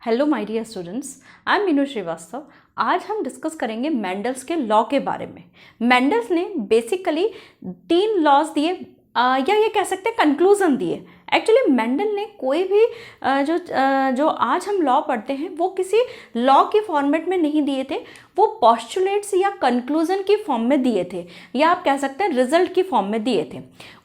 Hello my dear students, I am Meenu Shrivastava. आज हम discuss करेंगे मेंडल्स के लॉ के बारे में। मेंडल्स ने बेसिकली 3 लॉज दिए या ये कह सकते हैं कंक्लूजन दिए। एक्चुअली मेंडल ने कोई भी जो आज हम लॉ पढ़ते हैं वो किसी लॉ के फॉर्मेट में नहीं दिए थे, वो पोस्टुलेट्स या कंक्लूजन की फॉर्म में दिए थे, या आप कह सकते हैं रिजल्ट की फॉर्म में दिए थे।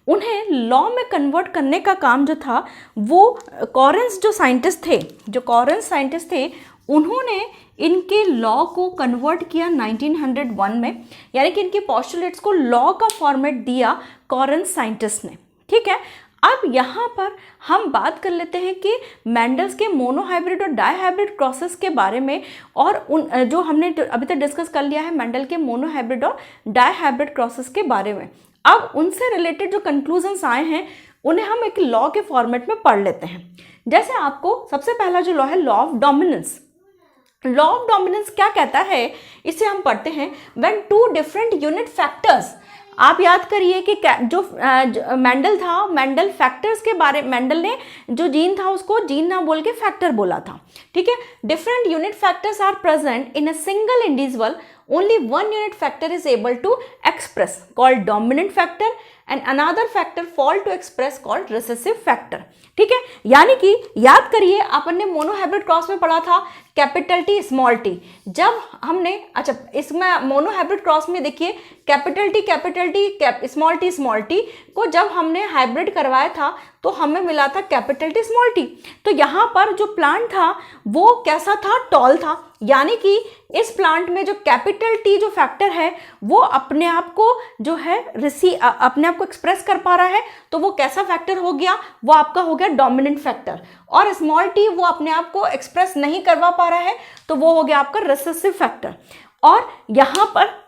उन्हें लॉ में कन्वर्ट करने का काम जो था वो कॉरेंस साइंटिस्ट थे, उन्होंने इनके लॉ को कन्वर्ट किया 1901 में, यानी कि इनके पोस्टुलेट्स को लॉ का फॉर्मेट दिया कॉरेंस साइंटिस्ट ने। ठीक है, अब यहाँ पर हम बात कर लेते हैं कि मेंडल्स के मोनोहाइब्रिड और डायहाइब्रिड क्रॉसेस के बारे में, और उन जो हमने अभी तक डिस्कस कर लिया है मेंडल के मोनोहाइब्रिड और डायहाइब्रिड क्रॉसेस के बारे में। अब उनसे रिलेटेड जो कंक्लूजन्स आए हैं उन्हें हम एक लॉ के फॉर्मेट में पढ़ लेते हैं। जैसे आपको सबसे पहला जो लॉ है law of dominance. Law of dominance क्या कहता है, इसे हम पढ़ते हैं। व्हेन 2 डिफरेंट यूनिट फैक्टर्स, आप याद करिए कि जो मेंडल था, मेंडल फैक्टर्स के बारे, मेंडल ने जो जीन था उसको जीन ना बोल के फैक्टर बोला था। ठीक है, different unit factors are present in a single individual, only one unit factor is able to express called dominant factor and another factor fall to express called recessive factor। ठीक है, यानी कि याद करिए अपन ने मोनोहाइब्रिड क्रॉस में पढ़ा था कैपिटल टी स्मॉल टी। जब हमने इसमें मोनोहाइब्रिड क्रॉस में देखिए कैपिटल टी स्मॉल टी को जब हमने हाइब्रिड करवाया था तो हमें मिला था कैपिटल टी स्मॉल टी। तो यहाँ पर जो प्लांट था वो कैसा था, टॉल था, यानी कि इस प्लांट में जो कैपिटल टी जो फैक्टर है वो अपने आप को जो है अपने आप को एक्सप्रेस कर पा रहा है, तो वो कैसा फैक्टर हो गया, वो आपका हो गया डोमिनेंट फैक्टर। और स्मॉल टी वो अपने आप को एक्सप्रेस नहीं करवा पा रहा है, तो वो हो गया आपका रिसेसिव फैक्टर। और यहाँ पर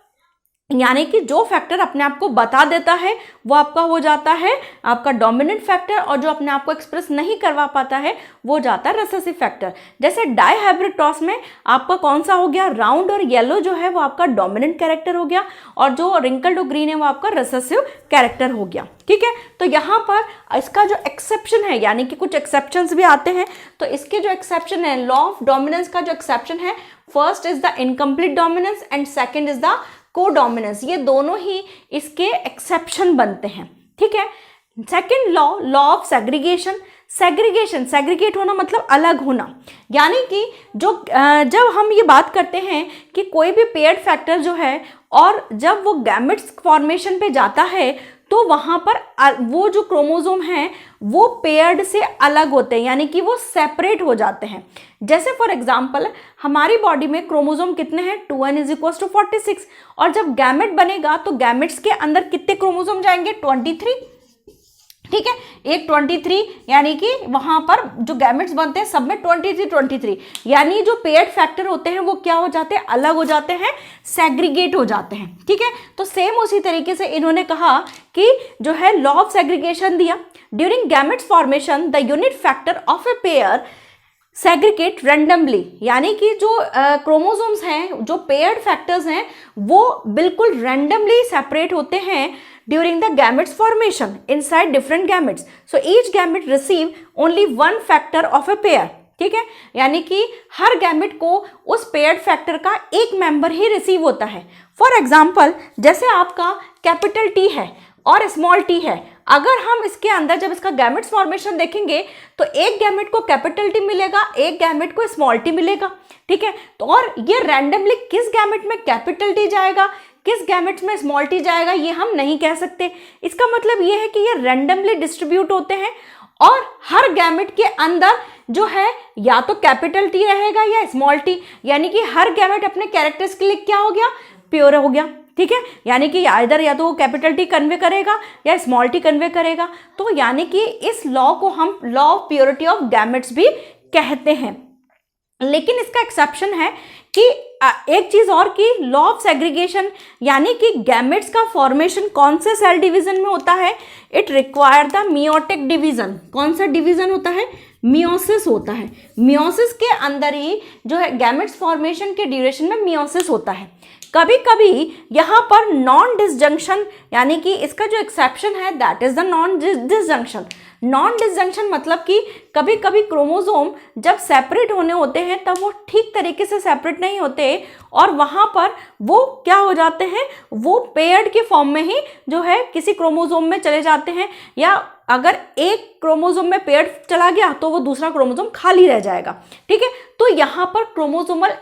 यानी कि जो फैक्टर अपने आप को बता देता है वो आपका हो जाता है आपका डोमिनेंट फैक्टर, और जो अपने आप को एक्सप्रेस नहीं करवा पाता है वो जाता है रिसेसिव फैक्टर। जैसे डायहाइब्रिड क्रॉस में आपका कौन सा हो गया, राउंड और येलो जो है वो आपका डोमिनेंट कैरेक्टर हो गया, और जो रिंकल्ड और ग्रीन है वो आपका रिसेसिव कैरेक्टर हो गया। ठीक है, तो यहाँ पर इसका जो एक्सेप्शन है, यानी कि कुछ एक्सेप्शंस भी आते हैं, तो इसके जो एक्सेप्शन है लॉ ऑफ डोमिनेंस का जो एक्सेप्शन है, first is the incomplete dominance and second is the codominance. ये दोनों ही इसके एक्सेप्शन बनते हैं। ठीक है, second law of segregation. Segregate होना मतलब अलग होना, यानी कि जब हम ये बात करते हैं कि कोई भी पेयर्ड फैक्टर जो है और जब वो गैमेट्स फॉर्मेशन पे जाता है तो वहाँ पर वो जो क्रोमोसोम हैं वो पेयर्ड से अलग होते हैं, यानी कि वो सेपरेट हो जाते हैं। जैसे फॉर एग्जांपल हमारी बॉडी में क्रोमोसोम कितने हैं, 2n = 46, और जब गैमेट बनेगा तो गैमेट्स के अंदर कितने क्रोमोसोम जाएंगे, 23। ठीक है, एक 23, यानी कि वहां पर जो गैमेट्स बनते हैं सब में 23, यानी जो पेयर्ड फैक्टर होते हैं वो क्या हो जाते हैं, अलग हो जाते हैं, सेग्रीगेट हो जाते हैं। ठीक है, तो सेम उसी तरीके से इन्होंने कहा कि जो है लॉ ऑफ सेग्रीगेशन दिया, during gametes formation the unit factor of a pair segregate randomly, यानी कि जो क्रोमोसोम्स हैं, जो पेयर्ड फैक्टर्स हैं वो बिल्कुल रैंडमली सेपरेट होते हैं during the gametes formation inside different gametes. So each gamete receive only one factor of a pair. ठीक है, यानी कि हर गैमेट को उस पेयर्ड फैक्टर का एक मेंबर ही रिसीव होता है। फॉर एग्जाम्पल जैसे आपका कैपिटल टी है और स्मॉल टी है, अगर हम इसके अंदर जब इसका गैमेट्स फॉर्मेशन देखेंगे तो एक गैमेट को कैपिटल टी मिलेगा, एक गैमेट को स्मॉल टी मिलेगा। ठीक है, तो और ये रैंडमली किस गैमेट में कैपिटल टी जाएगा, किस गैमेट्स में स्मॉल टी जाएगा, ये हम नहीं कह सकते। इसका मतलब ये है कि ये रैंडमली डिस्ट्रीब्यूट होते हैं, और हर गैमेट के अंदर जो है या तो कैपिटल टी रहेगा या स्मॉल टी, यानी कि हर गैमेट अपने कैरेक्टर्स के लिए क्या हो गया, प्योर हो गया। ठीक है, यानी कि इधर या तो वो कैपिटल टी कन्वे करेगा या स्मॉल टी कन्वे करेगा। तो यानी कि इस लॉ को हम law of purity of gametes भी कहते हैं। लेकिन इसका एक्सेप्शन है कि एक चीज और कि लॉ ऑफ सेग्रीगेशन, यानी कि गैमेट्स का फॉर्मेशन कौन से सेल डिवीजन में होता है, it require the meiotic division. कौन सा डिवीजन होता है, मियोसिस होता है। मियोसिस के अंदर ही जो है गैमेट्स फॉर्मेशन के ड्यूरेशन में मियोसिस होता है। कभी कभी यहाँ पर नॉन डिसजंक्शन, यानी कि इसका जो एक्सेप्शन है that is the non disjunction. Non disjunction मतलब कि कभी कभी क्रोमोसोम जब सेपरेट होने होते हैं तब वो ठीक तरीके से सेपरेट नहीं होते और वहां पर वो क्या हो जाते हैं, वो पेयर्ड के फॉर्म में ही जो है किसी क्रोमोसोम में चले जाते हैं, या अगर एक क्रोमोसोम में पेयर्ड चला गया तो वो दूसरा क्रोमोसोम खाली रह जाएगा। ठीक है, तो यहाँ पर क्रोमोसोमल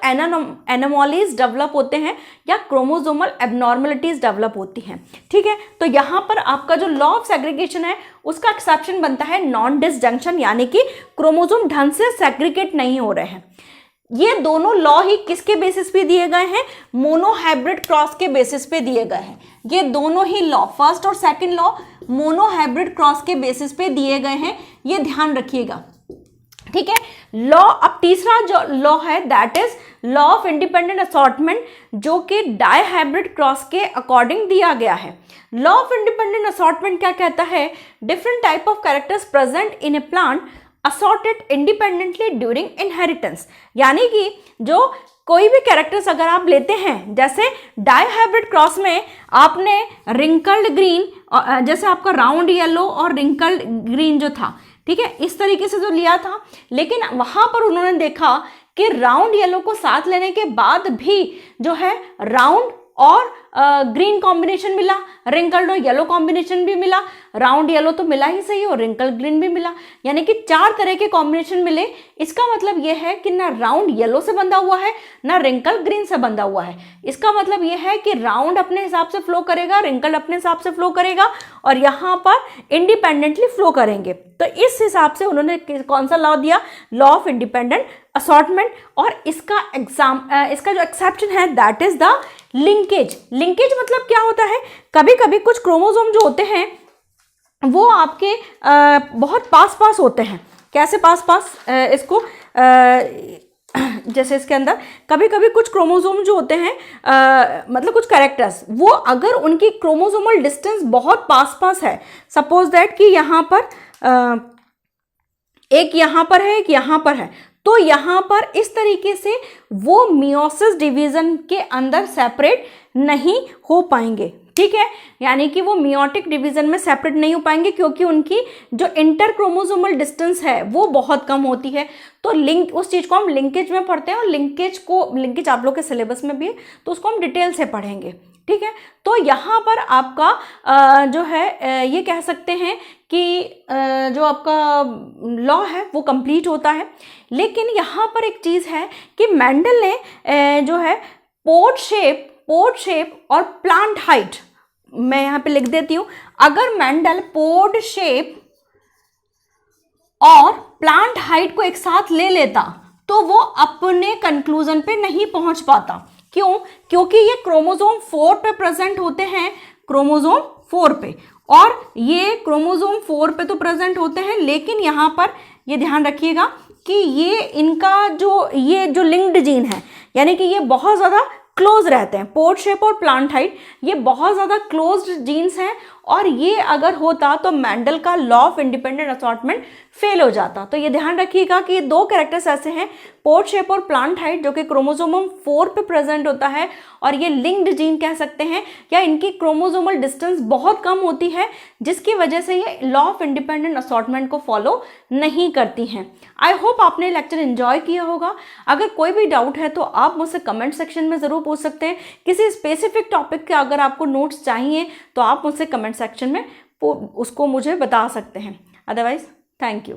एनोमॉलीज डेवलप होते हैं या क्रोमोसोमल एबनॉर्मलिटीज डेवलप होती हैं। ठीक है, तो यहाँ पर आपका जो लॉ ऑफ सेग्रीगेशन है उसका एक्सेप्शन बनता है नॉन डिसजंक्शन, यानी कि क्रोमोसोम ढंग से सेग्रीगेट नहीं हो रहे हैं। ये दोनों लॉ ही किसके बेसिस पे दिए गए हैं, मोनोहाइब्रिड क्रॉस के बेसिस पे दिए गए हैं। ये दोनों ही लॉ, फर्स्ट और सेकंड लॉ मोनोहाइब्रिड क्रॉस के बेसिस पे दिए गए हैं, ये ध्यान रखिएगा। ठीक है, लॉ, अब तीसरा जो लॉ है that is law of independent assortment, जो कि डायहाइब्रिड क्रॉस के अकॉर्डिंग दिया गया है। लॉ ऑफ इंडिपेंडेंट असॉर्टमेंट क्या कहता है, different type of characters present in A plant assorted independently during inheritance, यानी कि जो कोई भी कैरेक्टर्स अगर आप लेते हैं, जैसे डायहाइब्रिड क्रॉस में आपने रिंकल्ड ग्रीन, जैसे आपका राउंड येलो और रिंकल्ड ग्रीन जो था, ठीक है, इस तरीके से जो लिया था, लेकिन वहां पर उन्होंने देखा कि राउंड येलो को साथ लेने के बाद भी जो है राउंड और ग्रीन कॉम्बिनेशन मिला, रिंकल्ड और येलो कॉम्बिनेशन भी मिला, राउंड येलो तो मिला ही सही और रिंकल ग्रीन भी मिला, यानी कि 4 तरह के कॉम्बिनेशन मिले। इसका मतलब यह है कि ना राउंड येलो से बंधा हुआ है ना रिंकल ग्रीन से बंधा हुआ है। इसका मतलब यह है कि राउंड अपने हिसाब से फ्लो करेगा, रिंकल अपने हिसाब से फ्लो करेगा और यहाँ पर इंडिपेंडेंटली फ्लो करेंगे। तो इस हिसाब से उन्होंने कौन सा लॉ दिया, लॉ ऑफ इंडिपेंडेंट असॉर्टमेंट। और इसका जो एक्सेप्शन है that is the linkage. Linkage मतलब क्या होता है, कभी कभी कुछ क्रोमोसोम जो होते हैं वो आपके बहुत पास पास होते हैं। कैसे पास पास, इसको जैसे इसके अंदर कभी कभी कुछ क्रोमोसोम जो होते हैं, मतलब कुछ कैरेक्टर्स, वो अगर उनकी क्रोमोसोमल डिस्टेंस बहुत पास पास है, सपोज दैट कि यहाँ पर एक यहाँ पर है, एक यहाँ पर है, तो यहाँ पर इस तरीके से वो मियोसिस डिवीजन के अंदर सेपरेट नहीं हो पाएंगे। ठीक है, यानी कि वो मियोटिक डिवीजन में सेपरेट नहीं हो पाएंगे क्योंकि उनकी जो इंटर क्रोमोसोमल डिस्टेंस है वो बहुत कम होती है। तो लिंक, उस चीज को हम लिंकेज में पढ़ते हैं और लिंकेज आप लोग के सिलेबस में भी है, तो उसको हम डिटेल से पढ़ेंगे। ठीक है, तो यहाँ पर आपका जो है ये कह सकते हैं कि जो आपका लॉ है वो कंप्लीट होता है। लेकिन यहाँ पर एक चीज़ है कि मेंडल ने जो है पोड शेप और प्लांट हाइट, मैं यहाँ पे लिख देती हूँ, अगर मेंडल पोड शेप और प्लांट हाइट को एक साथ ले लेता तो वो अपने कंक्लूजन पे नहीं पहुंच पाता। क्यों? क्योंकि ये क्रोमोसोम 4 पे प्रेजेंट होते हैं, क्रोमोसोम 4 पे, और ये क्रोमोसोम 4 पे तो प्रेजेंट होते हैं, लेकिन यहाँ पर ये ध्यान रखिएगा कि ये जो लिंक्ड जीन है, यानी कि ये बहुत ज़्यादा क्लोज रहते हैं। पोड शेप और प्लांट हाइट ये बहुत ज़्यादा क्लोज्ड जीन्स हैं, और ये अगर होता तो मेंडल का law of independent assortment fail हो जाता। तो ये ध्यान रखिएगा कि ये 2 कैरेक्टर्स ऐसे हैं, पोड शेप और प्लांट हाइट, जो कि क्रोमोसोम 4 पे प्रेजेंट होता है, और ये लिंक्ड जीन कह सकते हैं, या इनकी क्रोमोसोमल डिस्टेंस बहुत कम होती है, जिसकी वजह से ये लॉ ऑफ इंडिपेंडेंट असॉर्टमेंट को फॉलो नहीं करती हैं। आई होप आपने लेक्चर एंजॉय किया होगा। अगर कोई भी डाउट है तो आप मुझसे कमेंट सेक्शन में ज़रूर पूछ सकते हैं। किसी स्पेसिफिक टॉपिक के अगर आपको नोट्स चाहिए तो आप मुझसे कमेंट सेक्शन में उसको मुझे बता सकते हैं। Otherwise thank you.